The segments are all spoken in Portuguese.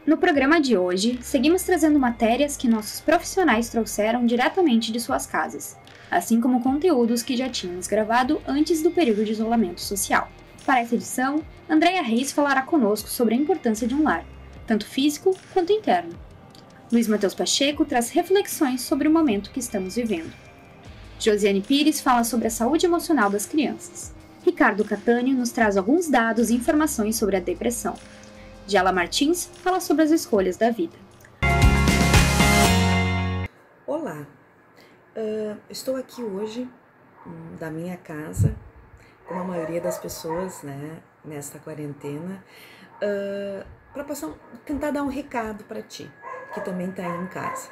No programa de hoje, seguimos trazendo matérias que nossos profissionais trouxeram diretamente de suas casas, assim como conteúdos que já tínhamos gravado antes do período de isolamento social. Para essa edição, Andréia Reis falará conosco sobre a importância de um lar, tanto físico quanto interno. Luiz Matheus Pacheco traz reflexões sobre o momento que estamos vivendo. Josiane Pires fala sobre a saúde emocional das crianças. Ricardo Catânio nos traz alguns dados e informações sobre a depressão. Jala Martins fala sobre as escolhas da vida. Olá, estou aqui hoje da minha casa, como a maioria das pessoas, né, nesta quarentena, para tentar dar um recado para ti, que também está aí em casa.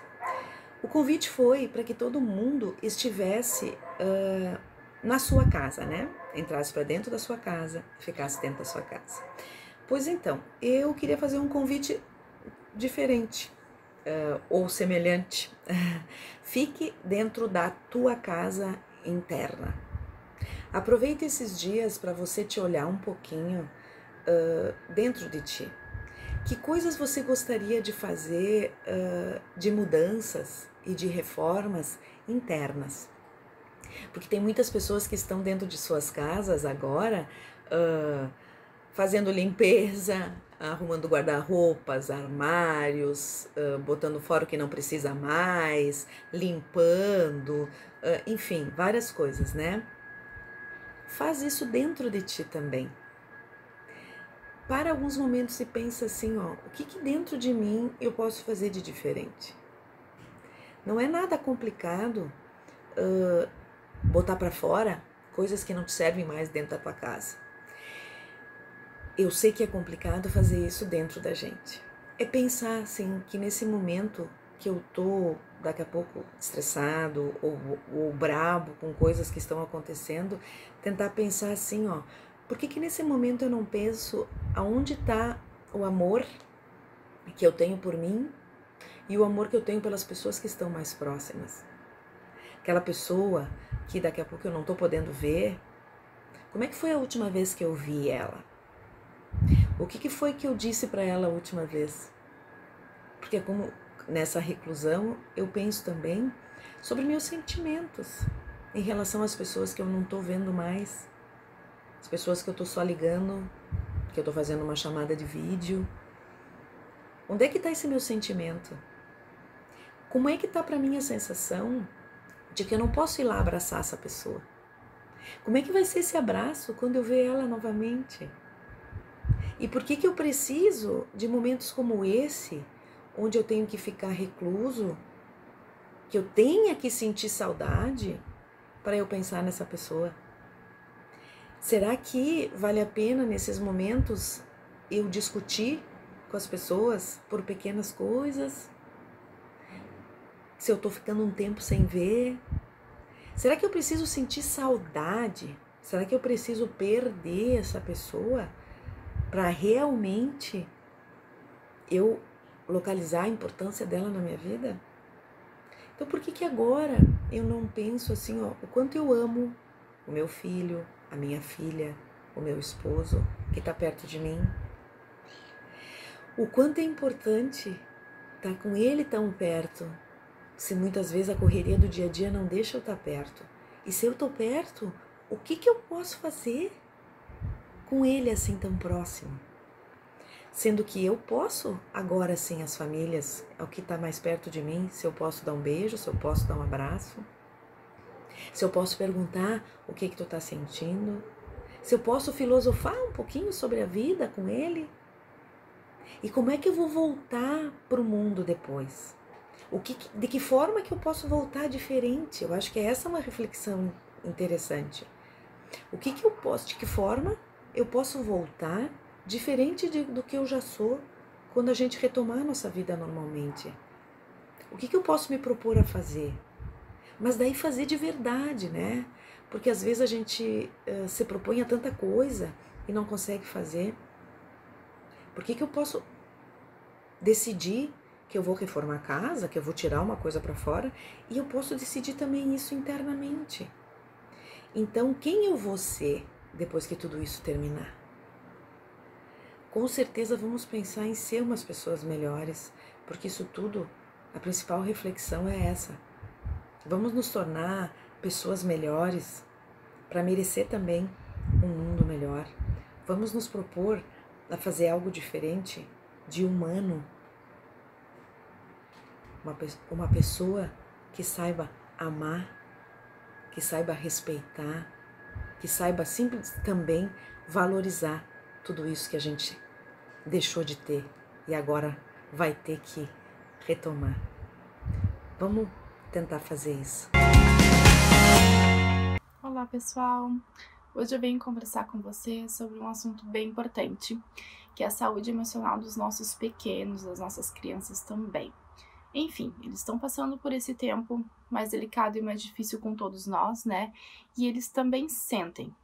O convite foi para que todo mundo estivesse na sua casa, né? Entrasse para dentro da sua casa, ficasse dentro da sua casa. Pois então, eu queria fazer um convite diferente ou semelhante. Fique dentro da tua casa interna. Aproveite esses dias para você te olhar um pouquinho dentro de ti. Que coisas você gostaria de fazer de mudanças e de reformas internas? Porque tem muitas pessoas que estão dentro de suas casas agora fazendo limpeza, arrumando guarda-roupas, armários, botando fora o que não precisa mais, limpando, enfim, várias coisas, né? Faz isso dentro de ti também. Para alguns momentos e pensa assim, ó, o que dentro de mim eu posso fazer de diferente? Não é nada complicado botar para fora coisas que não te servem mais dentro da tua casa. Eu sei que é complicado fazer isso dentro da gente. É pensar assim, que nesse momento que eu tô daqui a pouco estressado ou brabo com coisas que estão acontecendo, tentar pensar assim, ó, por que nesse momento eu não penso aonde está o amor que eu tenho por mim e o amor que eu tenho pelas pessoas que estão mais próximas? Aquela pessoa que daqui a pouco eu não tô podendo ver, como é que foi a última vez que eu vi ela? O que foi que eu disse para ela a última vez? Porque como nessa reclusão eu penso também sobre meus sentimentos em relação às pessoas que eu não estou vendo mais, as pessoas que eu estou só ligando, que eu estou fazendo uma chamada de vídeo. Onde é que está esse meu sentimento? Como é que está para mim a sensação de que eu não posso ir lá abraçar essa pessoa? Como é que vai ser esse abraço quando eu ver ela novamente? E por que eu preciso de momentos como esse, onde eu tenho que ficar recluso, que eu tenha que sentir saudade para eu pensar nessa pessoa? Será que vale a pena nesses momentos eu discutir com as pessoas por pequenas coisas? Se eu tô ficando um tempo sem ver? Será que eu preciso sentir saudade? Será que eu preciso perder essa pessoa para realmente eu localizar a importância dela na minha vida? Então por que agora eu não penso assim, ó, o quanto eu amo o meu filho, a minha filha, o meu esposo que está perto de mim? O quanto é importante estar com ele tão perto, se muitas vezes a correria do dia a dia não deixa eu estar perto. E se eu estou perto, o que eu posso fazer com ele assim tão próximo? Sendo que eu posso, agora sim, as famílias, o que está mais perto de mim, se eu posso dar um beijo, se eu posso dar um abraço, se eu posso perguntar o que tu está sentindo, se eu posso filosofar um pouquinho sobre a vida com ele, e como é que eu vou voltar para o mundo depois? De que forma que eu posso voltar diferente? Eu acho que essa é uma reflexão interessante. O que eu posso, de que forma eu posso voltar diferente do que eu já sou quando a gente retomar a nossa vida normalmente? O que eu posso me propor a fazer? Mas daí fazer de verdade, né? Porque às vezes a gente se propõe a tanta coisa e não consegue fazer. Por que eu posso decidir que eu vou reformar a casa, que eu vou tirar uma coisa para fora, e eu posso decidir também isso internamente? Então, quem eu vou ser depois que tudo isso terminar? com certeza vamos pensar em ser umas pessoas melhores, porque isso tudo, a principal reflexão é essa. Vamos nos tornar pessoas melhores para merecer também um mundo melhor. Vamos nos propor a fazer algo diferente, de humano. Uma pessoa que saiba amar, que saiba respeitar, que saiba também valorizar tudo isso que a gente deixou de ter e agora vai ter que retomar. Vamos tentar fazer isso. Olá pessoal, hoje eu venho conversar com você sobre um assunto bem importante, que é a saúde emocional dos nossos pequenos, das nossas crianças também. Enfim, eles estão passando por esse tempo mais delicado e mais difícil com todos nós, né? E eles também sentem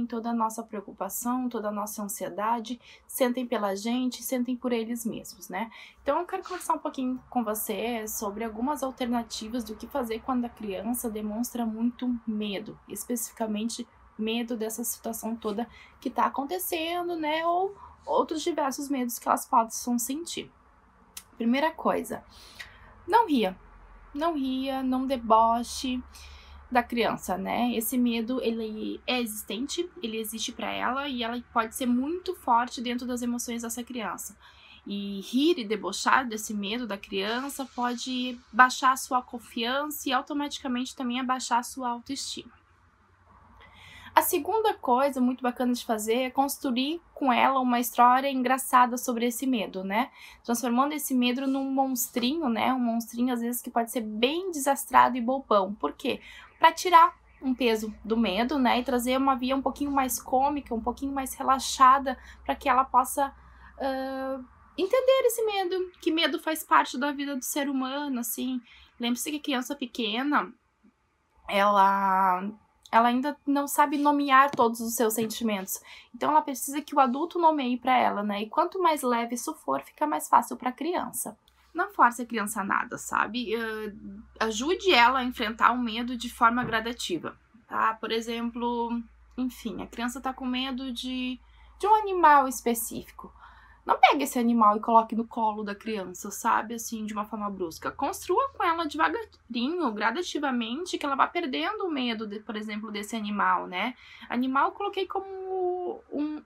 toda a nossa preocupação, toda a nossa ansiedade, sentem pela gente, sentem por eles mesmos, né? Então eu quero conversar um pouquinho com você sobre algumas alternativas do que fazer quando a criança demonstra muito medo, especificamente medo dessa situação toda que tá acontecendo, né? Ou outros diversos medos que elas possam sentir. Primeira coisa, não ria, não deboche da criança, né? Esse medo, ele é existente, ele existe para ela e ela pode ser muito forte dentro das emoções dessa criança. E rir e debochar desse medo da criança pode baixar a sua confiança e automaticamente também abaixar a sua autoestima. A segunda coisa muito bacana de fazer é construir com ela uma história engraçada sobre esse medo, né? Transformando esse medo num monstrinho, né? Um monstrinho, às vezes, que pode ser bem desastrado e bobão. Por quê? Para tirar um peso do medo, né? E trazer uma via um pouquinho mais cômica, um pouquinho mais relaxada, para que ela possa entender esse medo, que medo faz parte da vida do ser humano, assim. Lembre-se que a criança pequena, ela ainda não sabe nomear todos os seus sentimentos. Então, ela precisa que o adulto nomeie para ela, né? E quanto mais leve isso for, fica mais fácil para a criança. Não force a criança a nada, sabe? Ajude ela a enfrentar o medo de forma gradativa, tá? Por exemplo, enfim, a criança tá com medo de um animal específico. Não pegue esse animal e coloque no colo da criança, sabe? Assim, de uma forma brusca. Construa com ela devagarinho, gradativamente, que ela vá perdendo o medo, por exemplo, desse animal, né? Animal eu coloquei como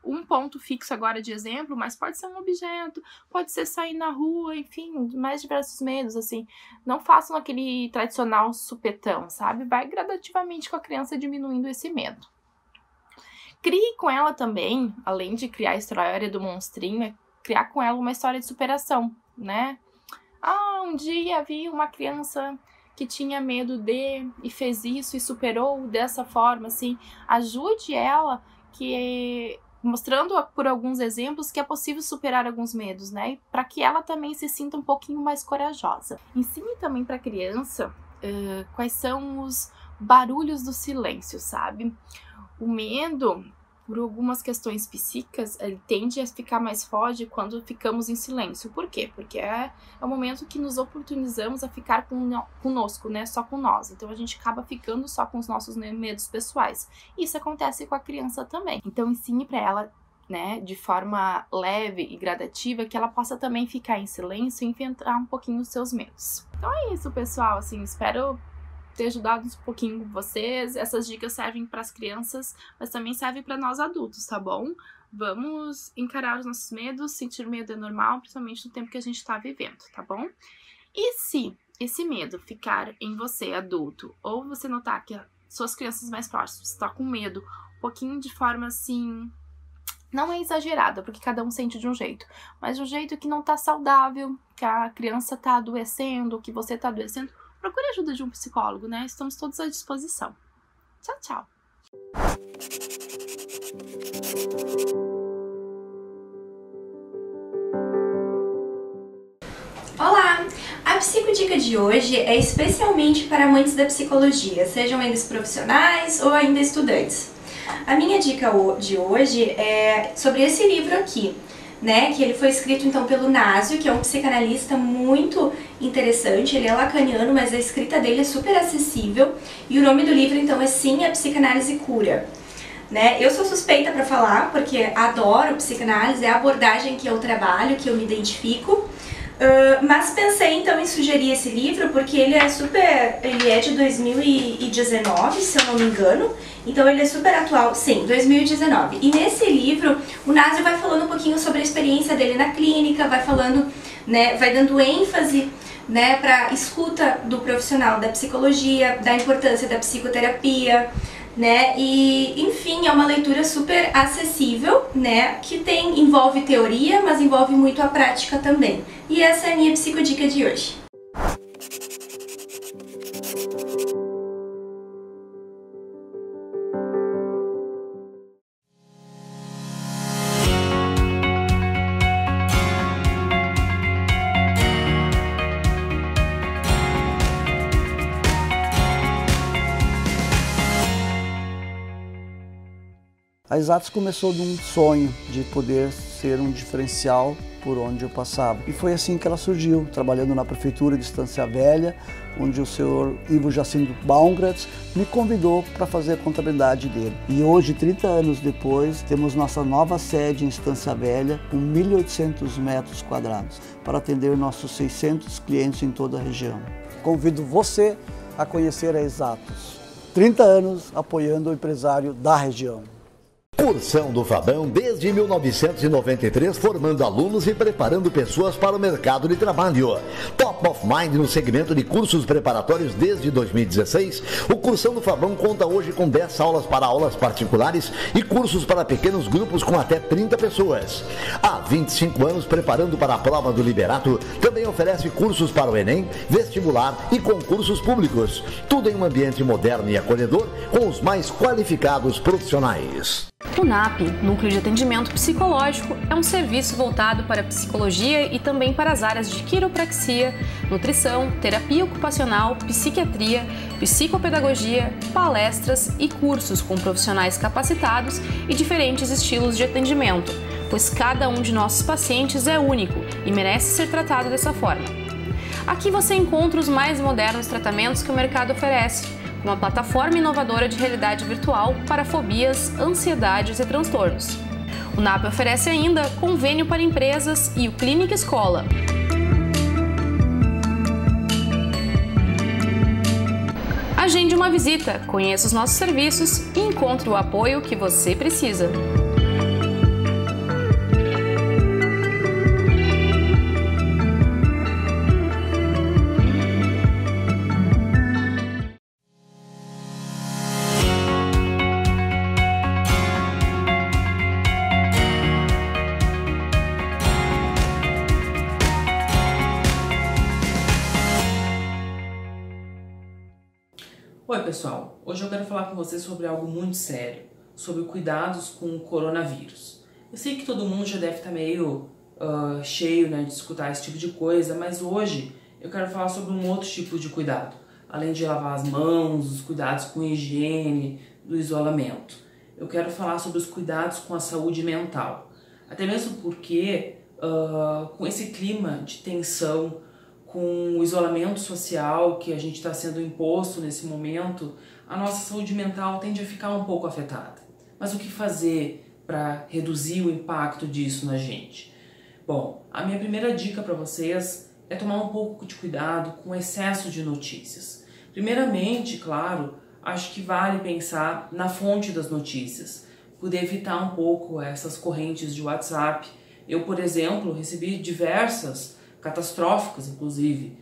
um ponto fixo agora de exemplo, mas pode ser um objeto, pode ser sair na rua, enfim, mais diversos medos, assim. Não façam aquele tradicional supetão, sabe? Vai gradativamente com a criança diminuindo esse medo. Crie com ela também, além de criar a história do monstrinho, criar com ela uma história de superação, né? Um dia vi uma criança que tinha medo e fez isso e superou dessa forma, assim. Ajude ela, mostrando por alguns exemplos que é possível superar alguns medos, né? Para que ela também se sinta um pouquinho mais corajosa. Ensine também para a criança quais são os barulhos do silêncio, sabe? O medo, por algumas questões psíquicas, ele tende a ficar mais forte quando ficamos em silêncio. Por quê? Porque é o momento que nos oportunizamos a ficar conosco, né? Só com nós. Então a gente acaba ficando só com os nossos medos pessoais. Isso acontece com a criança também. Então ensine para ela, né, de forma leve e gradativa, que ela possa também ficar em silêncio e enfrentar um pouquinho os seus medos. Então é isso, pessoal. Assim, espero ter ajudado um pouquinho vocês. Essas dicas servem para as crianças, mas também servem para nós adultos, tá bom? Vamos encarar os nossos medos, sentir medo é normal, principalmente no tempo que a gente está vivendo, tá bom? E se esse medo ficar em você, adulto, ou você notar que as suas crianças mais próximas estão com medo, um pouquinho de forma assim, não é exagerada, porque cada um sente de um jeito, mas de um jeito que não tá saudável, que a criança tá adoecendo, que você tá adoecendo, procure a ajuda de um psicólogo, né? Estamos todos à disposição. Tchau, tchau! Olá! A psicodica de hoje é especialmente para amantes da psicologia, sejam eles profissionais ou ainda estudantes. A minha dica de hoje é sobre esse livro aqui, né, que ele foi escrito então pelo Násio, que é um psicanalista muito interessante. Ele é lacaniano, mas a escrita dele é super acessível, e o nome do livro então é Sim, a Psicanálise Cura. né? Eu sou suspeita para falar, porque adoro psicanálise, é a abordagem que eu trabalho, que eu me identifico. Mas pensei então em sugerir esse livro porque ele é de 2019, se eu não me engano, então ele é super atual, sim, 2019. E nesse livro o Nasio vai falando um pouquinho sobre a experiência dele na clínica, vai falando, né, vai dando ênfase, né, para escuta do profissional da psicologia, da importância da psicoterapia, né, e enfim, é uma leitura super acessível, né, que envolve teoria, mas envolve muito a prática também. E essa é a minha psicodica de hoje. A Exatos começou de um sonho de poder ser um diferencial por onde eu passava. E foi assim que ela surgiu, trabalhando na Prefeitura de Estância Velha, onde o senhor Ivo Jacinto Baumgratz me convidou para fazer a contabilidade dele. E hoje, 30 anos depois, temos nossa nova sede em Estância Velha, com 1.800 metros quadrados, para atender nossos 600 clientes em toda a região. Convido você a conhecer a Exatos. 30 anos apoiando o empresário da região. Cursão do Fabão desde 1993, formando alunos e preparando pessoas para o mercado de trabalho. Top of Mind no segmento de cursos preparatórios desde 2016, o Cursão do Fabão conta hoje com 10 aulas para aulas particulares e cursos para pequenos grupos com até 30 pessoas. Há 25 anos preparando para a prova do Liberato, também oferece cursos para o Enem, vestibular e concursos públicos. Tudo em um ambiente moderno e acolhedor com os mais qualificados profissionais. O NAP, Núcleo de Atendimento Psicológico, é um serviço voltado para a psicologia e também para as áreas de quiropraxia, nutrição, terapia ocupacional, psiquiatria, psicopedagogia, palestras e cursos com profissionais capacitados e diferentes estilos de atendimento, pois cada um de nossos pacientes é único e merece ser tratado dessa forma. Aqui você encontra os mais modernos tratamentos que o mercado oferece, uma plataforma inovadora de realidade virtual para fobias, ansiedades e transtornos. O NAP oferece ainda convênio para empresas e o Clínica Escola. Agende uma visita, conheça os nossos serviços e encontre o apoio que você precisa. Oi pessoal, hoje eu quero falar com vocês sobre algo muito sério, sobre cuidados com o coronavírus. Eu sei que todo mundo já deve estar meio cheio, né, de escutar esse tipo de coisa, mas hoje eu quero falar sobre um outro tipo de cuidado, além de lavar as mãos, os cuidados com higiene, do isolamento. Eu quero falar sobre os cuidados com a saúde mental, até mesmo porque com esse clima de tensão, com o isolamento social que a gente está sendo imposto nesse momento, a nossa saúde mental tende a ficar um pouco afetada. Mas o que fazer para reduzir o impacto disso na gente? Bom, a minha primeira dica para vocês é tomar um pouco de cuidado com o excesso de notícias. Primeiramente, claro, acho que vale pensar na fonte das notícias, poder evitar um pouco essas correntes de WhatsApp. Eu, por exemplo, recebi diversas catastróficas, inclusive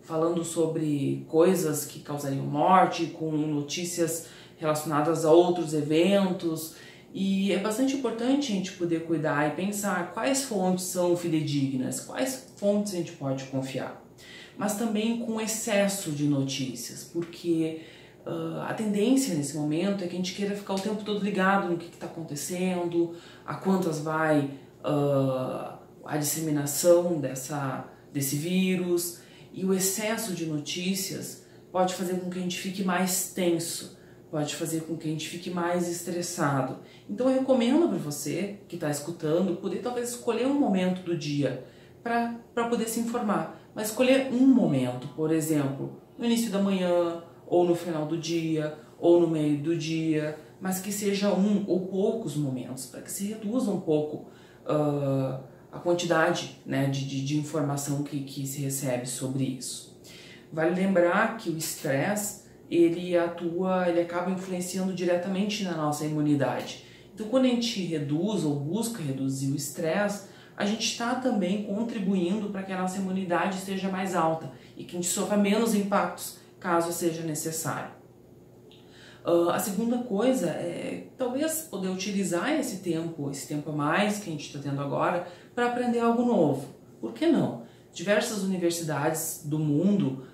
falando sobre coisas que causariam morte, com notícias relacionadas a outros eventos, e é bastante importante a gente poder cuidar e pensar quais fontes são fidedignas, quais fontes a gente pode confiar, mas também com excesso de notícias, porque a tendência nesse momento é que a gente queira ficar o tempo todo ligado no que está acontecendo, a quantas vai a disseminação desse vírus, e o excesso de notícias pode fazer com que a gente fique mais tenso, pode fazer com que a gente fique mais estressado. Então eu recomendo para você que está escutando poder talvez escolher um momento do dia para poder se informar, mas escolher um momento, por exemplo, no início da manhã, ou no final do dia, ou no meio do dia, mas que seja um ou poucos momentos, para que se reduza um pouco a quantidade, né, de informação que se recebe sobre isso. Vale lembrar que o estresse, ele acaba influenciando diretamente na nossa imunidade. Então, quando a gente reduz ou busca reduzir o estresse, a gente está também contribuindo para que a nossa imunidade esteja mais alta e que a gente sofra menos impactos, caso seja necessário. A segunda coisa é talvez poder utilizar esse tempo a mais que a gente está tendo agora para aprender algo novo. Por que não? Diversas universidades do mundo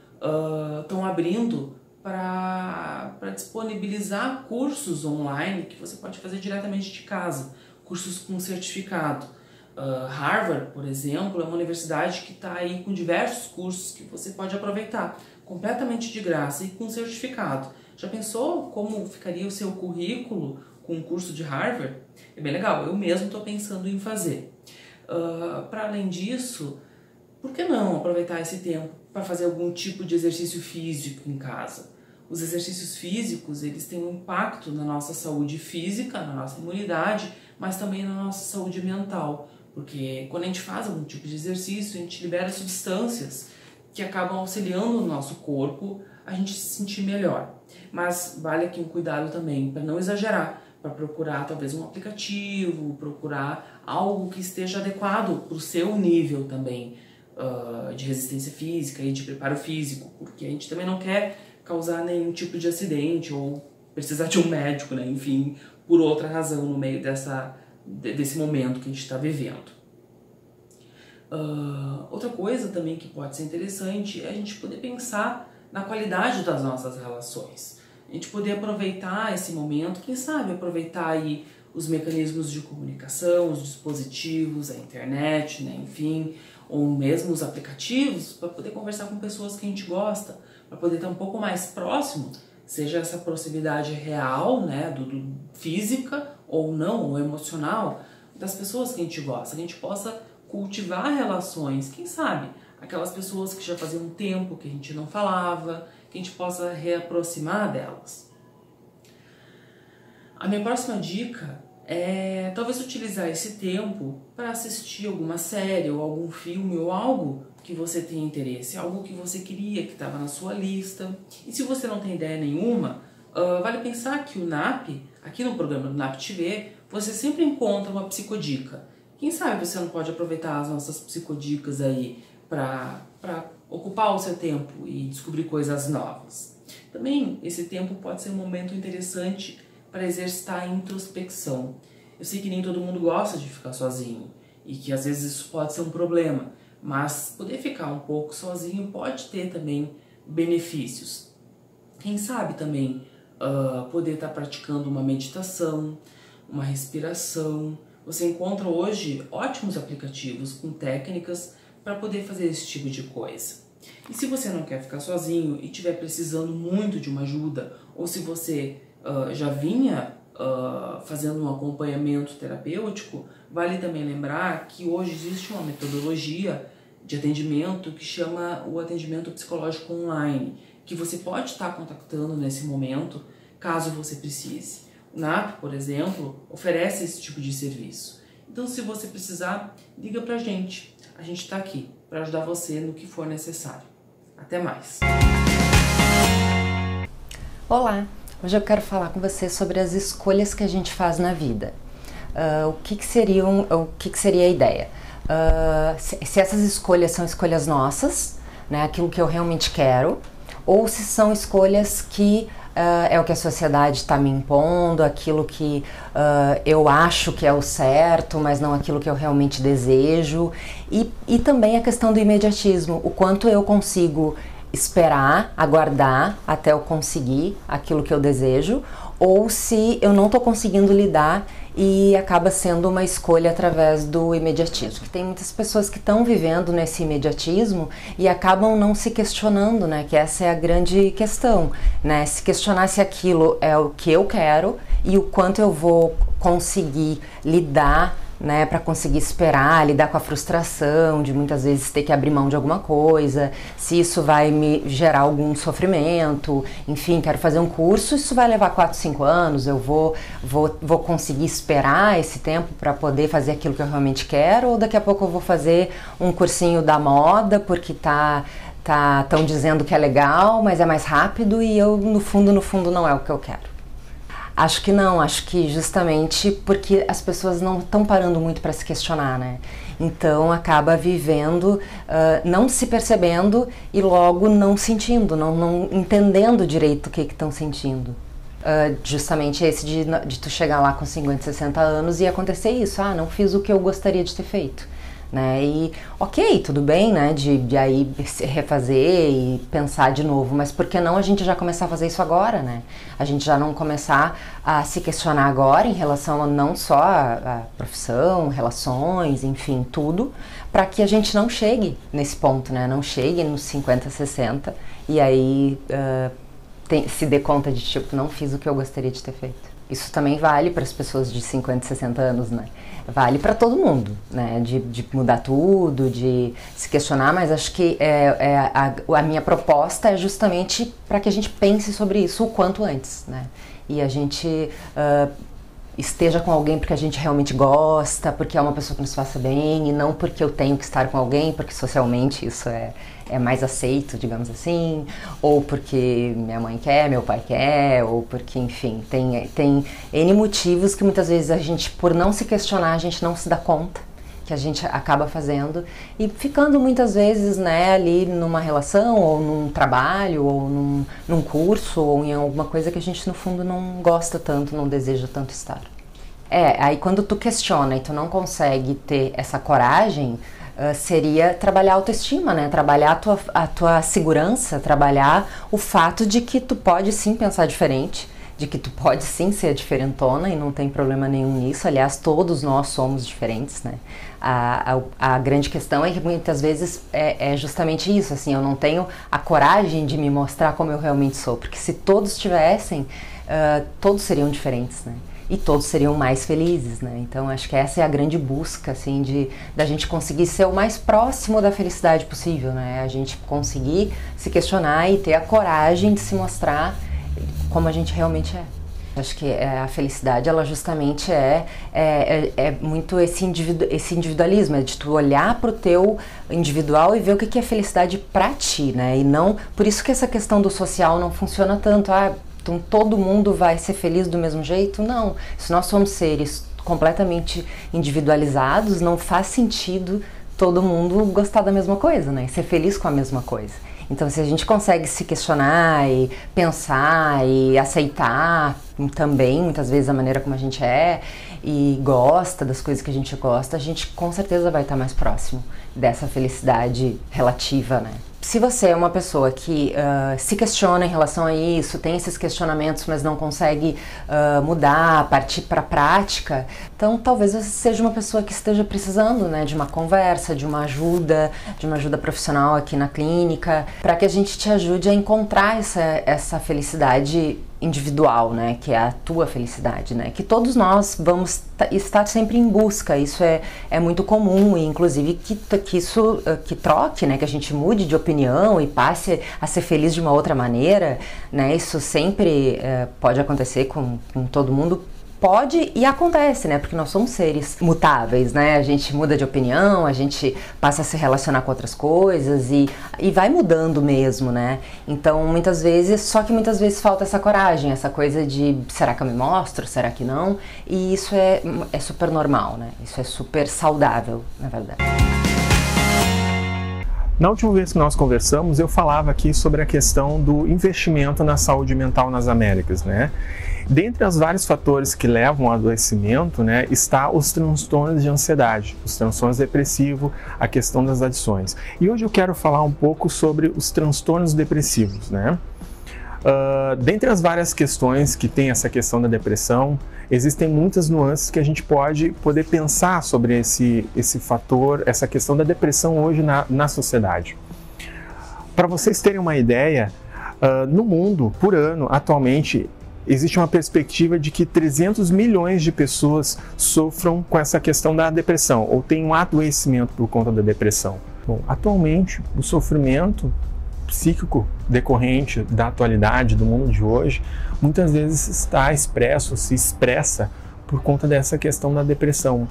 estão abrindo para disponibilizar cursos online que você pode fazer diretamente de casa, cursos com certificado. Harvard, por exemplo, é uma universidade que está aí com diversos cursos que você pode aproveitar completamente de graça e com certificado. Já pensou como ficaria o seu currículo com um curso de Harvard? É bem legal, eu mesmo estou pensando em fazer. Para além disso, por que não aproveitar esse tempo para fazer algum tipo de exercício físico em casa? Os exercícios físicos, eles têm um impacto na nossa saúde física, na nossa imunidade, mas também na nossa saúde mental. Porque quando a gente faz algum tipo de exercício, a gente libera substâncias que acabam auxiliando o nosso corpo a gente se sentir melhor. Mas vale aqui um cuidado também, para não exagerar, para procurar talvez um aplicativo, procurar algo que esteja adequado para o seu nível também de resistência física e de preparo físico, porque a gente também não quer causar nenhum tipo de acidente ou precisar de um médico, né? Enfim, por outra razão no meio desse momento que a gente está vivendo. Outra coisa também que pode ser interessante é a gente poder pensar na qualidade das nossas relações. A gente poder aproveitar esse momento, quem sabe aproveitar aí os mecanismos de comunicação, os dispositivos, a internet, né, enfim, ou mesmo os aplicativos, para poder conversar com pessoas que a gente gosta, para poder estar um pouco mais próximo, seja essa proximidade real, né, do física ou não, ou emocional, das pessoas que a gente gosta, que a gente possa cultivar relações, quem sabe, aquelas pessoas que já fazia um tempo que a gente não falava, que a gente possa reaproximar delas. A minha próxima dica é talvez utilizar esse tempo para assistir alguma série ou algum filme ou algo que você tenha interesse, algo que você queria, que estava na sua lista. E se você não tem ideia nenhuma, vale pensar que o NAP, aqui no programa do NAP TV, você sempre encontra uma psicodica. Quem sabe você não pode aproveitar as nossas psicodicas aí para ocupar o seu tempo e descobrir coisas novas. Também esse tempo pode ser um momento interessante para exercitar a introspecção. Eu sei que nem todo mundo gosta de ficar sozinho e que às vezes isso pode ser um problema, mas poder ficar um pouco sozinho pode ter também benefícios. Quem sabe também poder estar praticando uma meditação, uma respiração. Você encontra hoje ótimos aplicativos com técnicas para poder fazer esse tipo de coisa. E se você não quer ficar sozinho e estiver precisando muito de uma ajuda, ou se você já vinha fazendo um acompanhamento terapêutico, vale também lembrar que hoje existe uma metodologia de atendimento que chama o atendimento psicológico online, que você pode estar contactando nesse momento, caso você precise. O NAP, por exemplo, oferece esse tipo de serviço. Então, se você precisar, liga pra gente. A gente está aqui para ajudar você no que for necessário. Até mais! Olá! Hoje eu quero falar com você sobre as escolhas que a gente faz na vida. O que seria a ideia? Se essas escolhas são escolhas nossas, né, aquilo que eu realmente quero, ou se são escolhas que é o que a sociedade está me impondo, aquilo que eu acho que é o certo, mas não aquilo que eu realmente desejo. E também a questão do imediatismo, o quanto eu consigo esperar, aguardar até eu conseguir aquilo que eu desejo, ou se eu não estou conseguindo lidar e acaba sendo uma escolha através do imediatismo. Tem muitas pessoas que estão vivendo nesse imediatismo e acabam não se questionando, né? Que essa é a grande questão, né? Se questionar se aquilo é o que eu quero e o quanto eu vou conseguir lidar né, para conseguir esperar, lidar com a frustração de muitas vezes ter que abrir mão de alguma coisa, se isso vai me gerar algum sofrimento, enfim, quero fazer um curso, isso vai levar 4, 5 anos, eu vou conseguir esperar esse tempo para poder fazer aquilo que eu realmente quero, ou daqui a pouco eu vou fazer um cursinho da moda porque estão dizendo que é legal, mas é mais rápido e eu no fundo não é o que eu quero. Acho que não, acho que justamente porque as pessoas não estão parando muito para se questionar, né? Então acaba vivendo, não se percebendo e logo não sentindo, não entendendo direito o que estão sentindo. Justamente esse de tu chegar lá com 50, 60 anos e acontecer isso, não fiz o que eu gostaria de ter feito. Né? E ok, tudo bem, né? De aí se refazer e pensar de novo, mas por que não a gente já começar a fazer isso agora, né? A gente já não começar a se questionar agora em relação a não só a profissão, relações, enfim, tudo, para que a gente não chegue nesse ponto, né? Não chegue nos 50, 60 e aí se dê conta de tipo, não fiz o que eu gostaria de ter feito. Isso também vale para as pessoas de 50, 60 anos, né? Vale para todo mundo, né? De mudar tudo, de se questionar, mas acho que a minha proposta é justamente para que a gente pense sobre isso o quanto antes, né? E a gente esteja com alguém porque a gente realmente gosta, porque é uma pessoa que nos faça bem, e não porque eu tenho que estar com alguém, porque socialmente isso é mais aceito, digamos assim, ou porque minha mãe quer, meu pai quer, ou porque, enfim, tem N motivos que muitas vezes a gente, por não se questionar, a gente não se dá conta que a gente acaba fazendo e ficando muitas vezes, né, ali numa relação, ou num trabalho, ou num curso, ou em alguma coisa que a gente no fundo não gosta tanto, não deseja tanto estar. Aí quando tu questiona e tu não consegue ter essa coragem, seria trabalhar a autoestima, né? Trabalhar a tua segurança, trabalhar o fato de que tu pode sim pensar diferente, de que tu pode sim ser diferentona e não tem problema nenhum nisso. Aliás, todos nós somos diferentes, né? A grande questão é que muitas vezes é justamente isso, assim, eu não tenho a coragem de me mostrar como eu realmente sou, porque se todos tivessem, todos seriam diferentes, né? E todos seriam mais felizes, né? Então acho que essa é a grande busca, assim, da gente conseguir ser o mais próximo da felicidade possível, né? A gente conseguir se questionar e ter a coragem de se mostrar como a gente realmente é. Acho que a felicidade, ela justamente é muito esse individualismo, é de tu olhar pro teu individual e ver o que é felicidade pra ti, né? E não, por isso que essa questão do social não funciona tanto, então todo mundo vai ser feliz do mesmo jeito? Não. Se nós somos seres completamente individualizados, não faz sentido todo mundo gostar da mesma coisa, né? Ser feliz com a mesma coisa. Então, se a gente consegue se questionar e pensar e aceitar também, muitas vezes, a maneira como a gente é e gosta das coisas que a gente gosta, a gente com certeza vai estar mais próximo dessa felicidade relativa, né? Se você é uma pessoa que se questiona em relação a isso, tem esses questionamentos, mas não consegue mudar, partir para a prática, então talvez você seja uma pessoa que esteja precisando, né, de uma conversa, de uma ajuda profissional aqui na clínica, para que a gente te ajude a encontrar essa felicidade individual, né, que é a tua felicidade, né, que todos nós vamos estar sempre em busca. Isso é muito comum, e inclusive que isso troque, né, que a gente mude de opinião e passe a ser feliz de uma outra maneira, né, isso sempre pode acontecer com todo mundo. Pode e acontece, né? Porque nós somos seres mutáveis, né? A gente muda de opinião, a gente passa a se relacionar com outras coisas e vai mudando mesmo, né? Então, muitas vezes falta essa coragem, essa coisa de será que eu me mostro, será que não? E isso é super normal, né? Isso é super saudável, na verdade. Na última vez que nós conversamos, eu falava aqui sobre a questão do investimento na saúde mental nas Américas, né? Dentre os vários fatores que levam ao adoecimento, né, está os transtornos de ansiedade, os transtornos depressivos, a questão das adições. E hoje eu quero falar um pouco sobre os transtornos depressivos, né? Dentre as várias questões que tem essa questão da depressão, existem muitas nuances que a gente pode poder pensar sobre esse fator, essa questão da depressão hoje na sociedade. Para vocês terem uma ideia, no mundo, por ano, atualmente, existe uma perspectiva de que 300 milhões de pessoas sofram com essa questão da depressão ou tenham um adoecimento por conta da depressão. Bom, atualmente, o sofrimento psíquico decorrente da atualidade, do mundo de hoje, muitas vezes está expresso, se expressa por conta dessa questão da depressão,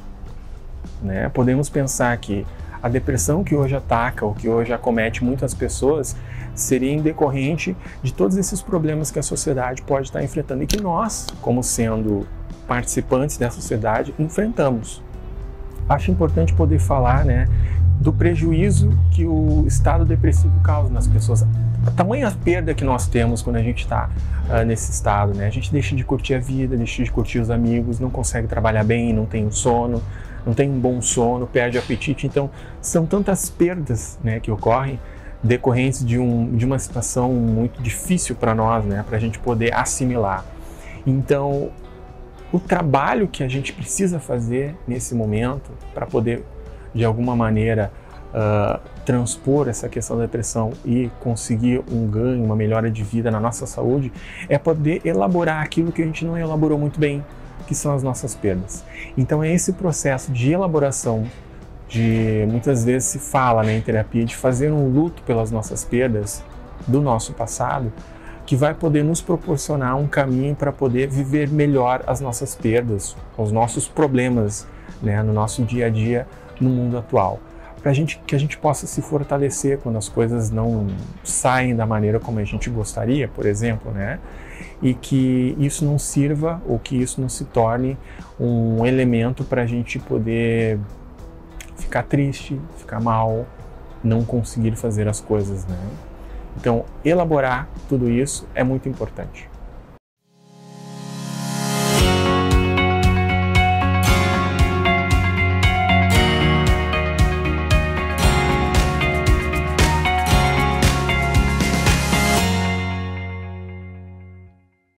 né? Podemos pensar que a depressão que hoje ataca ou que hoje acomete muitas pessoas seria em decorrente de todos esses problemas que a sociedade pode estar enfrentando e que nós, como sendo participantes da sociedade, enfrentamos. Acho importante poder falar, né, do prejuízo que o estado depressivo causa nas pessoas. A tamanha perda que nós temos quando a gente está nesse estado, né? A gente deixa de curtir a vida, deixa de curtir os amigos, não consegue trabalhar bem, não tem um sono, não tem um bom sono, perde o apetite. Então, são tantas perdas, né, que ocorrem decorrentes de uma situação muito difícil para nós, né, para a gente poder assimilar. Então, o trabalho que a gente precisa fazer nesse momento para poder, de alguma maneira, transpor essa questão da depressão e conseguir um ganho, uma melhora de vida na nossa saúde, é poder elaborar aquilo que a gente não elaborou muito bem, que são as nossas perdas. Então é esse processo de elaboração, muitas vezes se fala, né, em terapia, de fazer um luto pelas nossas perdas do nosso passado, que vai poder nos proporcionar um caminho para poder viver melhor as nossas perdas, os nossos problemas, né, no nosso dia a dia, no mundo atual. Que a gente possa se fortalecer quando as coisas não saem da maneira como a gente gostaria, por exemplo, né? E que isso não sirva ou que isso não se torne um elemento para a gente poder ficar triste, ficar mal, não conseguir fazer as coisas, né? Então, elaborar tudo isso é muito importante.